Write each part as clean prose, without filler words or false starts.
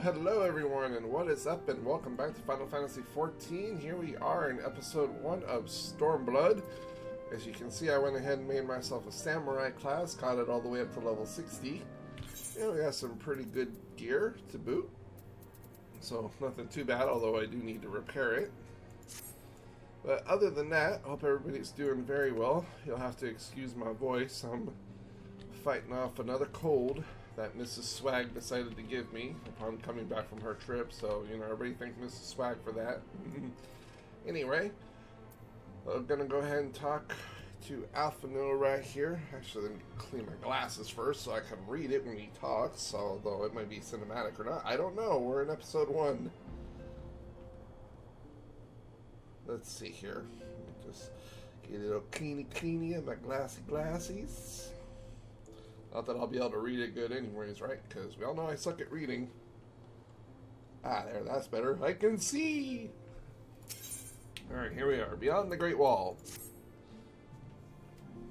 Hello everyone, and what is up, and welcome back to Final Fantasy XIV. Here we are in episode 1 of Stormblood. As you can see, I went ahead and made myself a samurai class, got it all the way up to level 60. And we got some pretty good gear to boot. So, nothing too bad, although I do need to repair it. But other than that, I hope everybody's doing very well. You'll have to excuse my voice. I'm fighting off another cold that Mrs. Swag decided to give me upon coming back from her trip, so, you know, everybody thank Mrs. Swag for that. Anyway, I'm gonna go ahead and talk to Alphino right here. Actually, let me clean my glasses first so I can read it when he talks, although it might be cinematic or not. I don't know. We're in episode 1. Let's see here. Just get a little cleany of my glasses. Not that I'll be able to read it good anyways, right? Because we all know I suck at reading. Ah, there, that's better. I can see! Alright, here we are. Beyond the Great Wall.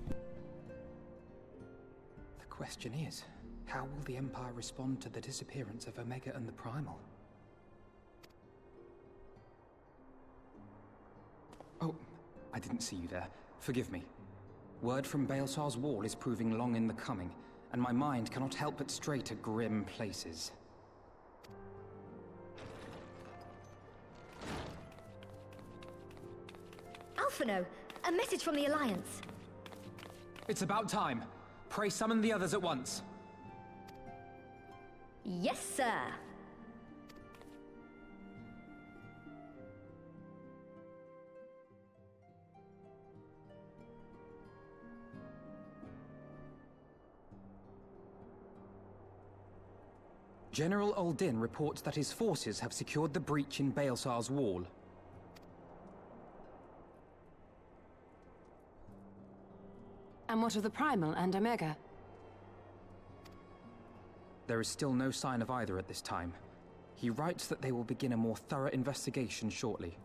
The question is, how will the Empire respond to the disappearance of Omega and the Primal? Oh, I didn't see you there. Forgive me. Word from Baelsar's wall is proving long in the coming, and my mind cannot help but stray to grim places. Alphino, a message from the Alliance. It's about time. Pray summon the others at once. Yes, sir. General Uldin reports that his forces have secured the breach in Baelsar's wall. And what of the Primal and Omega? There is still no sign of either at this time. He writes that they will begin a more thorough investigation shortly.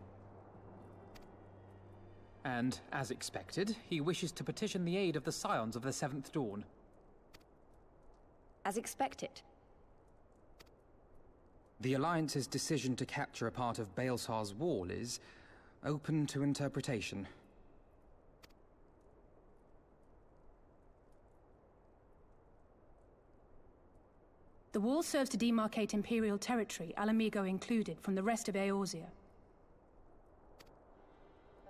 And, as expected, he wishes to petition the aid of the Scions of the Seventh Dawn. As expected. The Alliance's decision to capture a part of Baelsar's wall is open to interpretation. The wall serves to demarcate Imperial territory, Alamigo included, from the rest of Eorzea.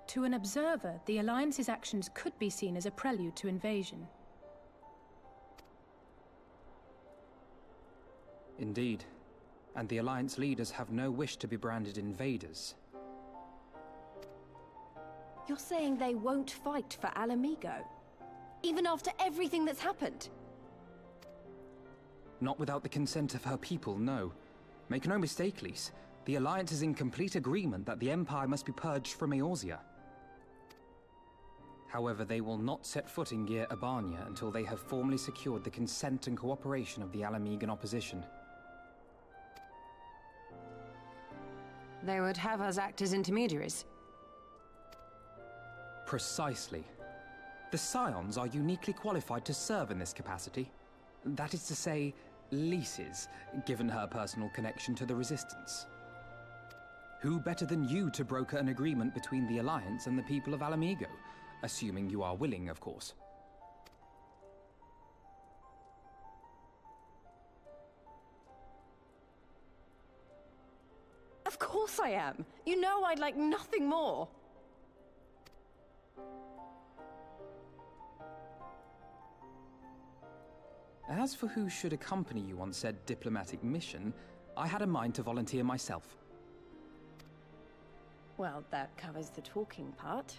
To an observer, the Alliance's actions could be seen as a prelude to invasion. Indeed. And the Alliance leaders have no wish to be branded invaders. You're saying they won't fight for Alamigo? Even after everything that's happened? Not without the consent of her people, no. Make no mistake, Lise. The Alliance is in complete agreement that the Empire must be purged from Eorzea. However, they will not set foot in Gyr Abania until they have formally secured the consent and cooperation of the Alamigan opposition. They would have us act as intermediaries. Precisely. The Scions are uniquely qualified to serve in this capacity. That is to say, Lise's, given her personal connection to the Resistance. Who better than you to broker an agreement between the Alliance and the people of Alamigo? Assuming you are willing, of course. Of course I am! You know I'd like nothing more! As for who should accompany you on said diplomatic mission, I had a mind to volunteer myself. Well, that covers the talking part.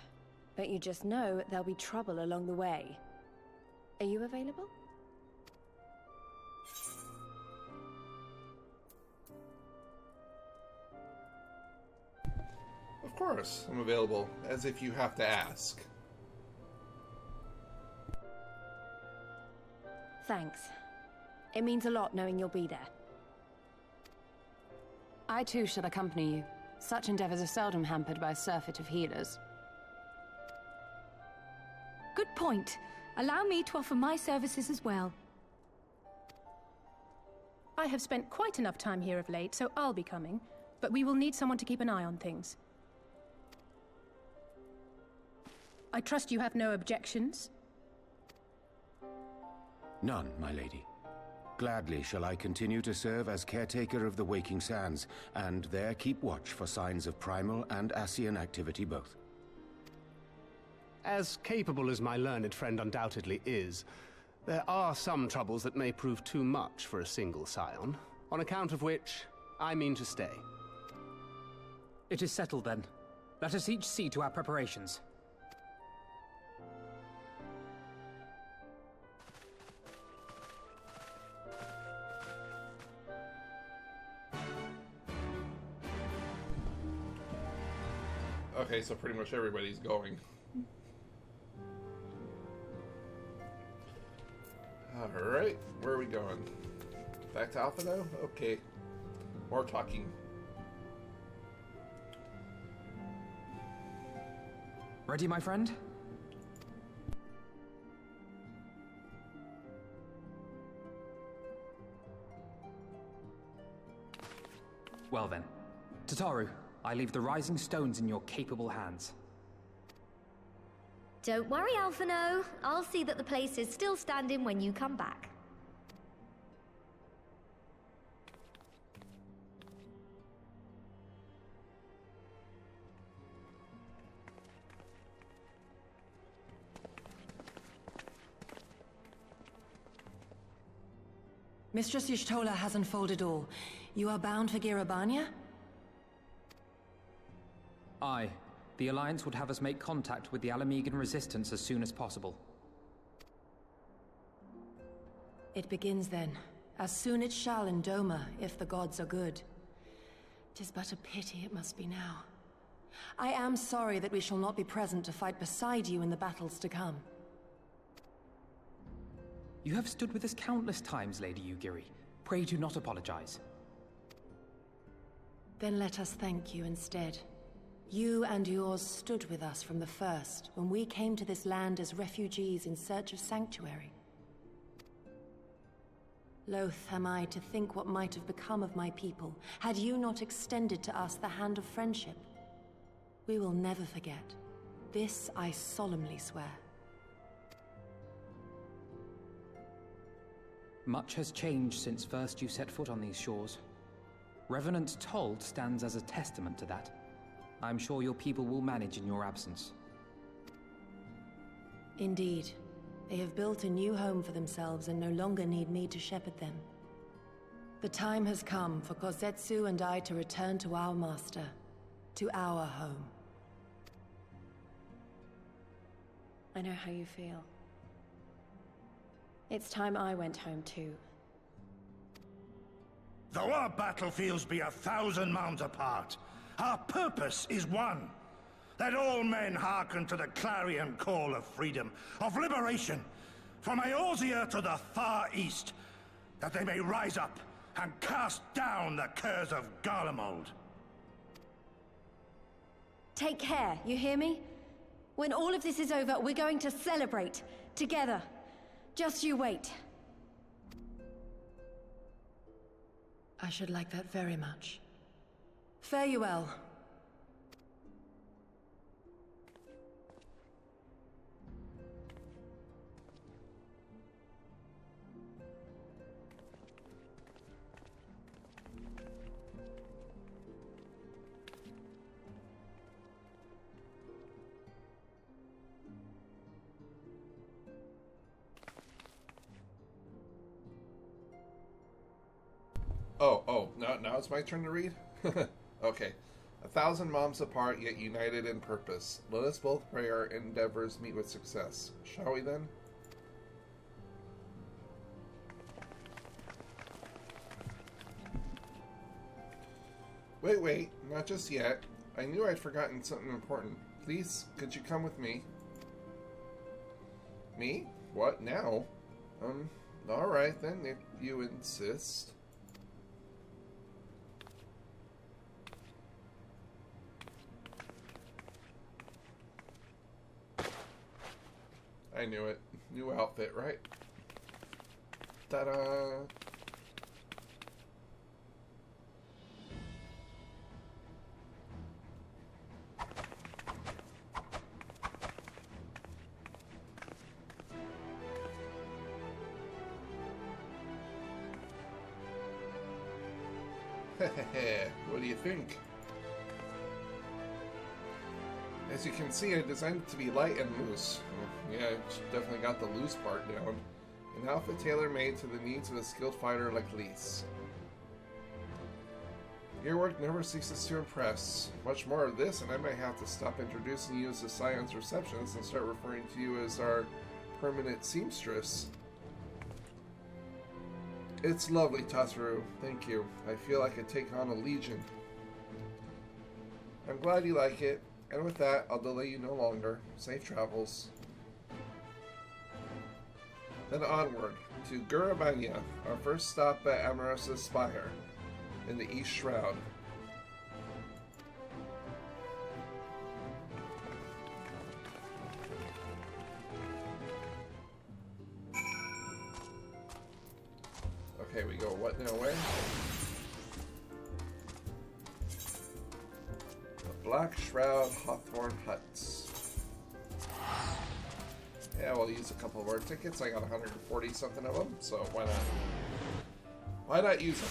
But you just know there'll be trouble along the way. Are you available? Of course, I'm available, as if you have to ask. Thanks. It means a lot knowing you'll be there. I too shall accompany you. Such endeavors are seldom hampered by a surfeit of healers. Good point. Allow me to offer my services as well. I have spent quite enough time here of late, so I'll be coming. But we will need someone to keep an eye on things. I trust you have no objections? None, my lady. Gladly shall I continue to serve as caretaker of the Waking Sands, and there keep watch for signs of primal and Ascian activity both. As capable as my learned friend undoubtedly is, there are some troubles that may prove too much for a single scion, on account of which I mean to stay. It is settled then. Let us each see to our preparations. Okay, so pretty much everybody's going. Alright, where are we going? Back to Alpha now? Okay. More talking. Ready, my friend? Well then. Tataru, I leave the rising stones in your capable hands. Don't worry, Alphino. I'll see that the place is still standing when you come back. Mistress Y'shtola has unfolded all. You are bound for Girabania? Aye. The Alliance would have us make contact with the Alamegan resistance as soon as possible. It begins then. As soon it shall in Doma, if the gods are good. 'Tis but a pity it must be now. I am sorry that we shall not be present to fight beside you in the battles to come. You have stood with us countless times, Lady Yugiri. Pray do not apologize. Then let us thank you instead. You and yours stood with us from the first, when we came to this land as refugees in search of sanctuary. Loath am I to think what might have become of my people, had you not extended to us the hand of friendship. We will never forget. This I solemnly swear. Much has changed since first you set foot on these shores. Revenant Told stands as a testament to that. I'm sure your people will manage in your absence. Indeed. They have built a new home for themselves and no longer need me to shepherd them. The time has come for Kozetsu and I to return to our master, to our home. I know how you feel. It's time I went home too. Though our battlefields be 1,000 mounds apart, our purpose is one. Let all men hearken to the clarion call of freedom, of liberation, from Eorzea to the far east, that they may rise up and cast down the curse of Garlemald. Take care, you hear me? When all of this is over, we're going to celebrate, together. Just you wait. I should like that very much. Fare you well. Now it's my turn to read? Okay. 1,000 moms apart, yet united in purpose. Let us both pray our endeavors meet with success. Shall we then? Wait, not just yet. I knew I'd forgotten something important. Please, could you come with me? Me? What, now? Alright then, if you insist. I knew it. New outfit, right? Ta-da! What do you think? As you can see, I designed it to be light and loose. Yeah, it's definitely got the loose part down. An outfit tailor-made to the needs of a skilled fighter like Lise. Your work never ceases to impress. Much more of this, and I might have to stop introducing you as a Scion's receptionist and start referring to you as our permanent seamstress. It's lovely, Tataru. Thank you. I feel I could take on a legion. I'm glad you like it. And with that, I'll delay you no longer. Safe travels. Then onward to Gurabanya, our first stop at Amarosa's Spire, in the East Shroud. Okay, we go what now, where? Black Shroud Hawthorne Huts. Yeah, we'll use a couple of our tickets. I got 140 something of them, so why not? Why not use them?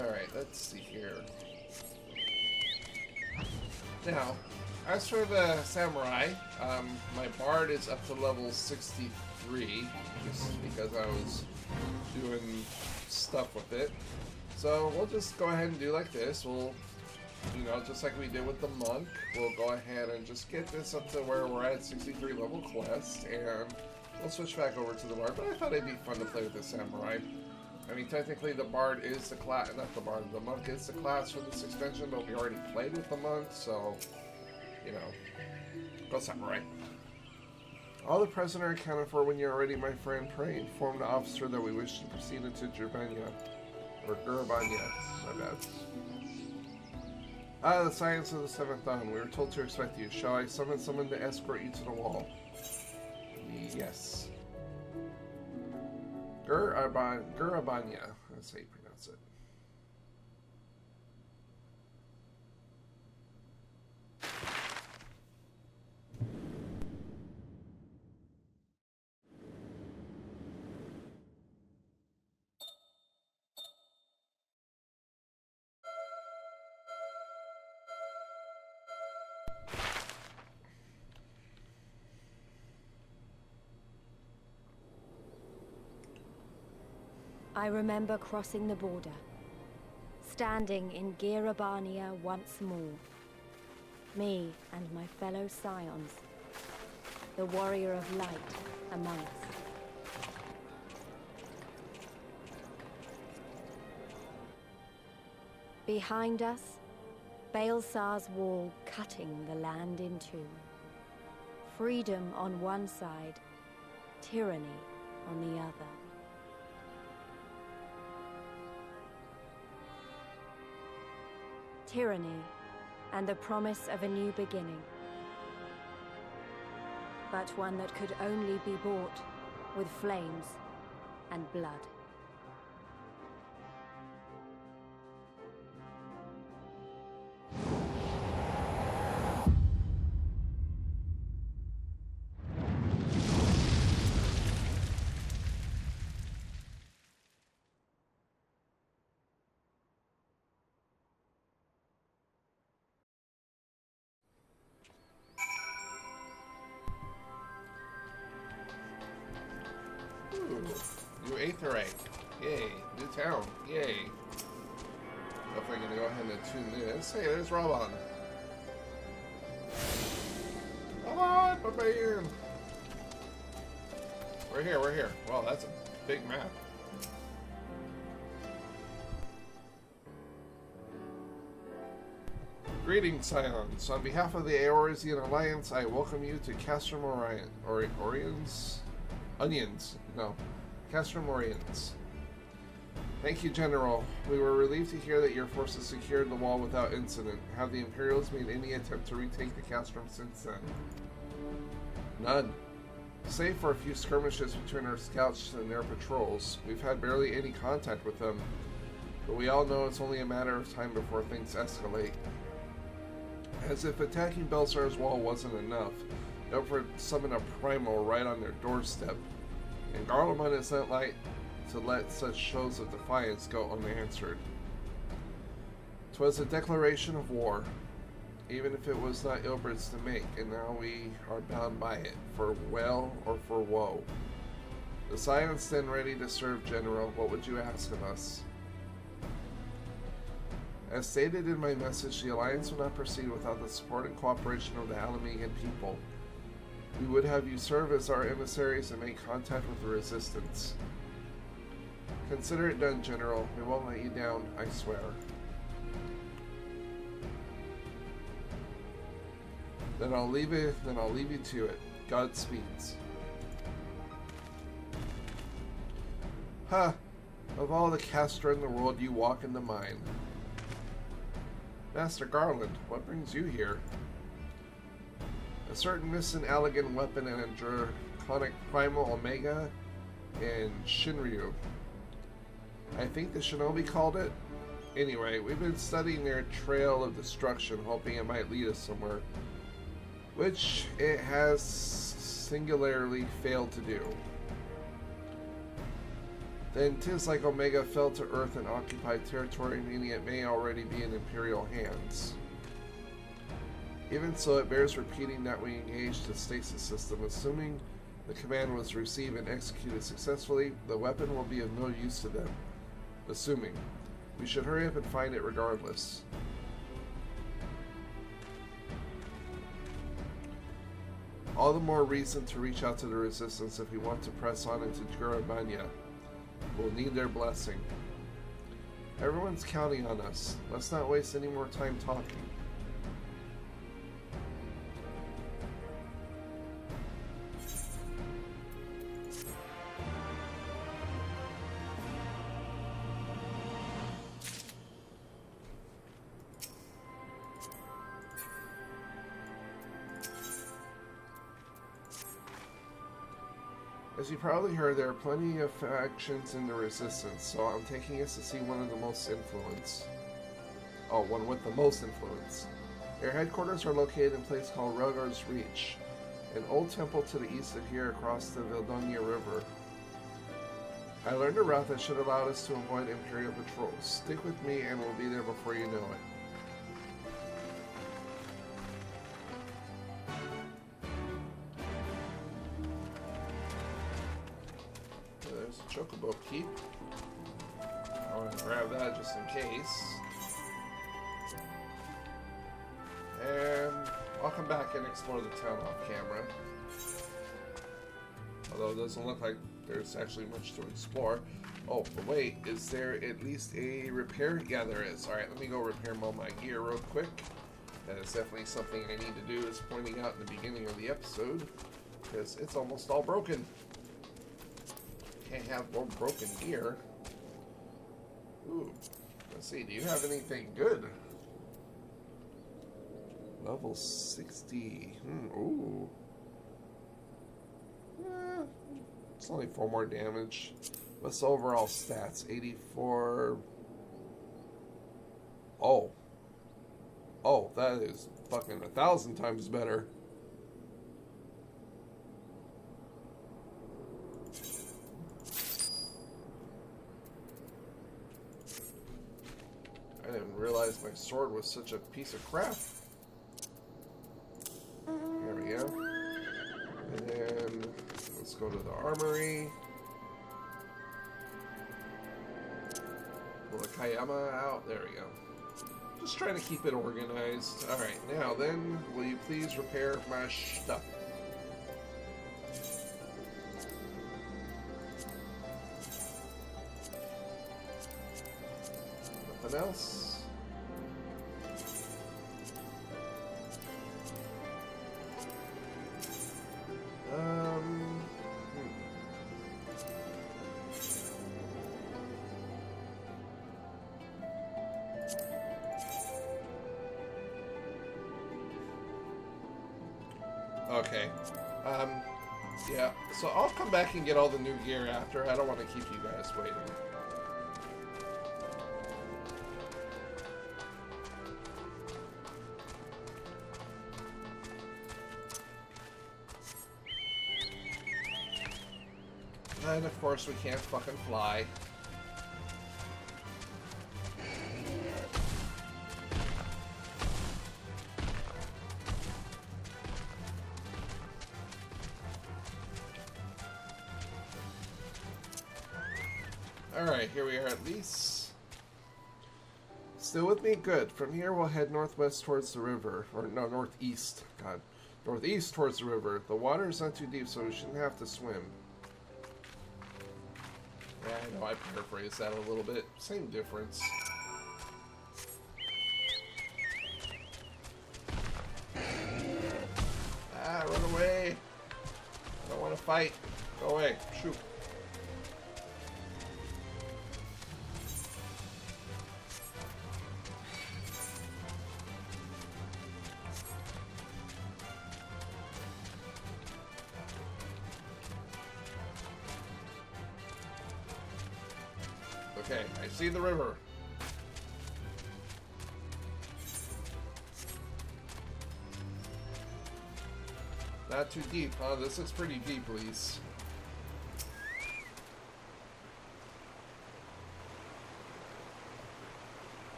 Alright, let's see here. Now, as for the samurai, my bard is up to level 63, just because I was doing stuff with it. So we'll just go ahead and do like this. We'll, you know, just like we did with the monk, we'll go ahead and just get this up to where we're at 63 level quest, and we'll switch back over to the bard. But I thought it'd be fun to play with the samurai. I mean, technically the bard is the class, not the bard, the monk is the class for this expansion, but we already played with the monk, so, you know, go samurai. All the present are accounted for when you're ready, my friend. Pray inform the officer that we wish to proceed into Gurabanya, or Gurabanya, my bad. Ah, the science of the seventh dawn. We were told to expect you. Shall I summon someone to escort you to the wall? Yes. Gurabanya. That's how you pronounce it. I remember crossing the border, standing in Gurabanya once more. Me and my fellow scions, the warrior of light among us. Behind us, Baelsar's wall cutting the land in two. Freedom on one side, tyranny on the other. Tyranny and the promise of a new beginning. But one that could only be bought with flames and blood. New Aetherite. Yay. New town. Yay. Definitely gonna go ahead and tune this. Hey, there's Robon. Robon, my man. We're here, we're here. Wow, that's a big map. Greetings, Scions. On behalf of the Eorzean Alliance, I welcome you to Castrum Castrum Oriens. Thank you, General. We were relieved to hear that your forces secured the wall without incident. Have the Imperials made any attempt to retake the Castrum since then? None. Save for a few skirmishes between our scouts and their patrols, we've had barely any contact with them. But we all know it's only a matter of time before things escalate. As if attacking Baelsar's wall wasn't enough, Ilford summoned a primal right on their doorstep. And Garlemund is not like to let such shows of defiance go unanswered. 'Twas a declaration of war, even if it was not Ilberd's to make, and now we are bound by it, for well or for woe. The Scions stand ready to serve, General. What would you ask of us? As stated in my message, the Alliance will not proceed without the support and cooperation of the Alamegan people. We would have you serve as our emissaries and make contact with the Resistance. Consider it done, General. We won't let you down, I swear. Then I'll leave you to it. Godspeeds. Huh. Of all the Castra in the world, you walk into mine. Master Garland, what brings you here? A certain missing Allegan weapon and a draconic primal Omega and Shinryu. I think the Shinobi called it. Anyway, we've been studying their trail of destruction, hoping it might lead us somewhere, which it has singularly failed to do. Then 'tis like Omega fell to Earth and occupied territory, meaning it may already be in Imperial hands. Even so, it bears repeating that we engaged the stasis system. Assuming the command was received and executed successfully, the weapon will be of no use to them. Assuming. We should hurry up and find it regardless. All the more reason to reach out to the Resistance if we want to press on into Gurabanya. We'll need their blessing. Everyone's counting on us. Let's not waste any more time talking. As you probably heard, there are plenty of factions in the Resistance, so I'm taking us to see one of the most influence. Oh, one with the most influence. Their headquarters are located in a place called Relgar's Reach, an old temple to the east of here across the Vildonia River. I learned a route that should allow us to avoid Imperial patrols. Stick with me and we'll be there before you know it. There's a chocobo keep. I want to grab that just in case. And I'll come back and explore the town off camera. Although it doesn't look like there's actually much to explore. Oh, but wait, is there at least a repair? Yeah, there is. Alright, let me go repair all my gear real quick. That is definitely something I need to do, as pointing out in the beginning of the episode, because it's almost all broken. Can't have more broken gear. Ooh, let's see, do you have anything good? Level 60. Ooh. It's only 4 more damage. What's the overall stats? 84. Oh. Oh, that is fucking 1,000 times better. I didn't realize my sword was such a piece of crap. There we go. And then let's go to the armory. Pull the Kayama out. There we go. Just trying to keep it organized. Alright, now then, will you please repair my stuff? Nothing else? Okay. Yeah, so I'll come back and get all the new gear after. I don't want to keep you guys waiting. And of course we can't fucking fly. Alright, here we are at least. Still with me? Good. From here we'll head northwest towards the river. Or no, northeast. God. Northeast towards the river. The water is not too deep, so we shouldn't have to swim. Yeah, I know I paraphrased that a little bit. Same difference. Ah, run away. I don't want to fight. Go away. Shoot. Okay, I see the river. Not too deep, huh? This looks pretty deep, Lise.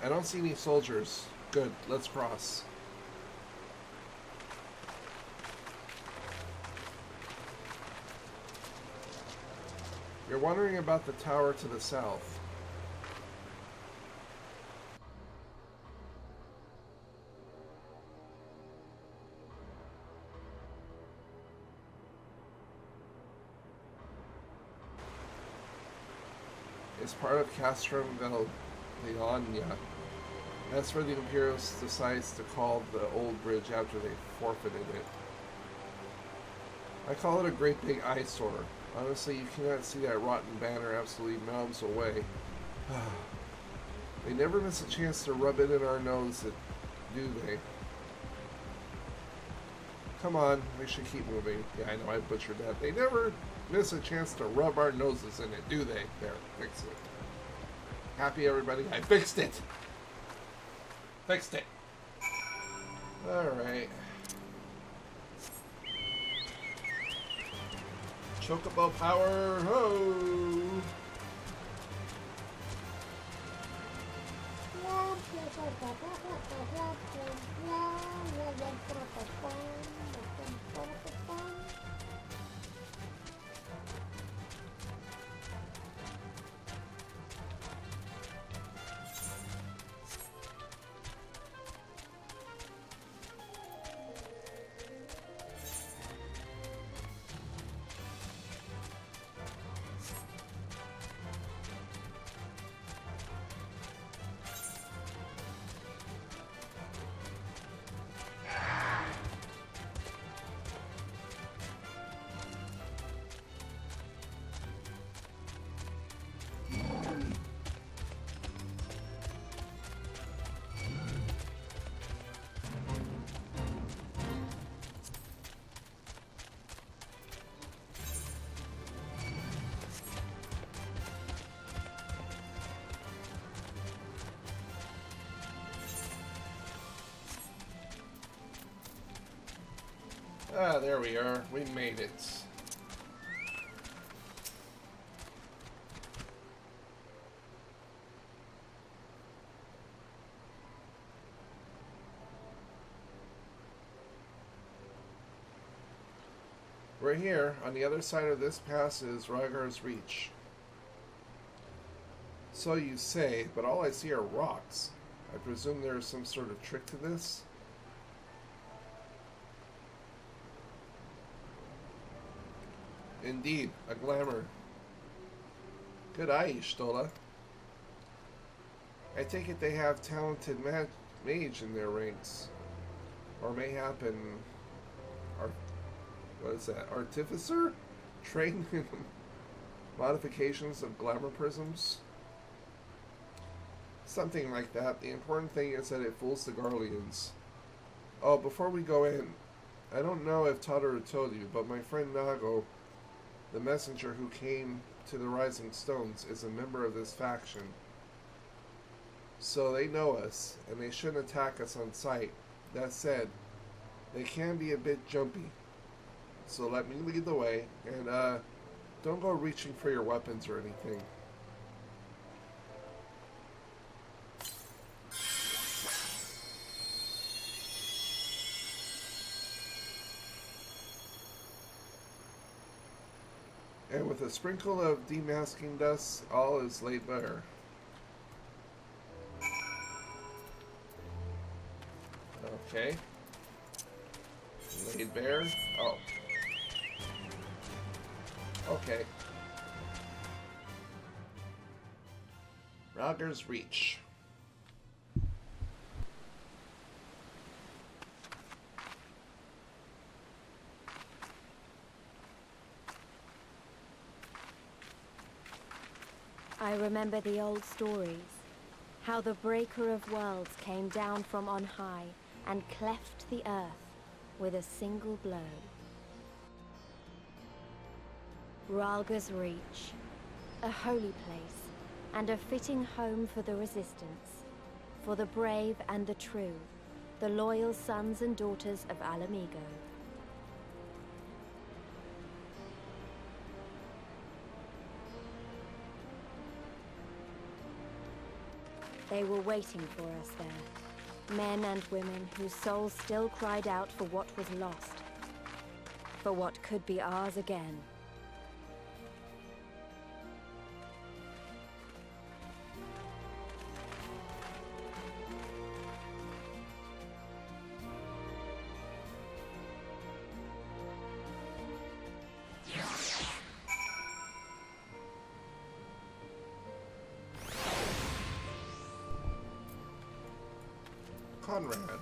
I don't see any soldiers. Good, let's cross. You're wondering about the tower to the south. It's part of Castrum Leonia. That's where the Imperials decides to call the old bridge after they forfeited it. I call it a great big eyesore. Honestly, you cannot see that rotten banner absolutely miles away. They never miss a chance to rub it in our nose, do they? Come on, we should keep moving. Yeah, I know I butchered that. They never miss a chance to rub our noses in it, do they? There, fix it. Happy, everybody? I fixed it! Fixed it. Alright. Chocobo power, ho! Ah, there we are. We made it. We're here. On the other side of this pass is Rygar's Reach. So you say, but all I see are rocks. I presume there's some sort of trick to this? Indeed, a glamour. Good eye, Stola. I take it they have talented mage in their ranks. Or mayhap an... what is that? Artificer? Trained in modifications of glamour prisms? Something like that. The important thing is that it fools the Garleans. Oh, before we go in, I don't know if Todoro told you, but my friend Nago, the messenger who came to the Rising Stones, is a member of this faction. So they know us, and they shouldn't attack us on sight. That said, they can be a bit jumpy. So let me lead the way, and don't go reaching for your weapons or anything. And with a sprinkle of demasking dust, all is laid bare. Okay. Laid bare. Oh. Okay. Rogger's Reach. I remember the old stories, how the Breaker of Worlds came down from on high and cleft the earth with a single blow. Ralga's Reach, a holy place, and a fitting home for the Resistance, for the brave and the true, the loyal sons and daughters of Alamigo. They were waiting for us there, men and women whose souls still cried out for what was lost, for what could be ours again. Conrad.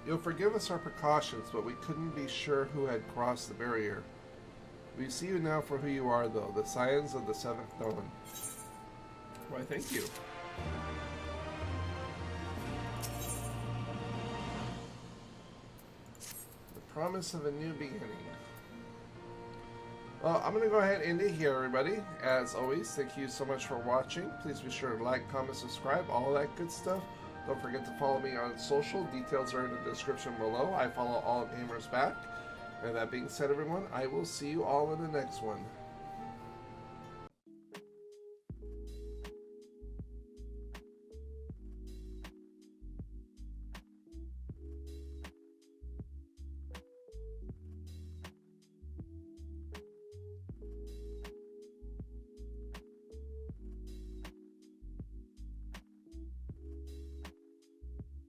You'll forgive us our precautions, but we couldn't be sure who had crossed the barrier. We see you now for who you are, though, the Scions of the Seventh Dawn. Why, thank you. The promise of a new beginning. Well, I'm going to go ahead and end it here, everybody. As always, thank you so much for watching. Please be sure to like, comment, subscribe, all that good stuff. Don't forget to follow me on social. Details are in the description below. I follow all gamers back. And that being said, everyone, I will see you all in the next one.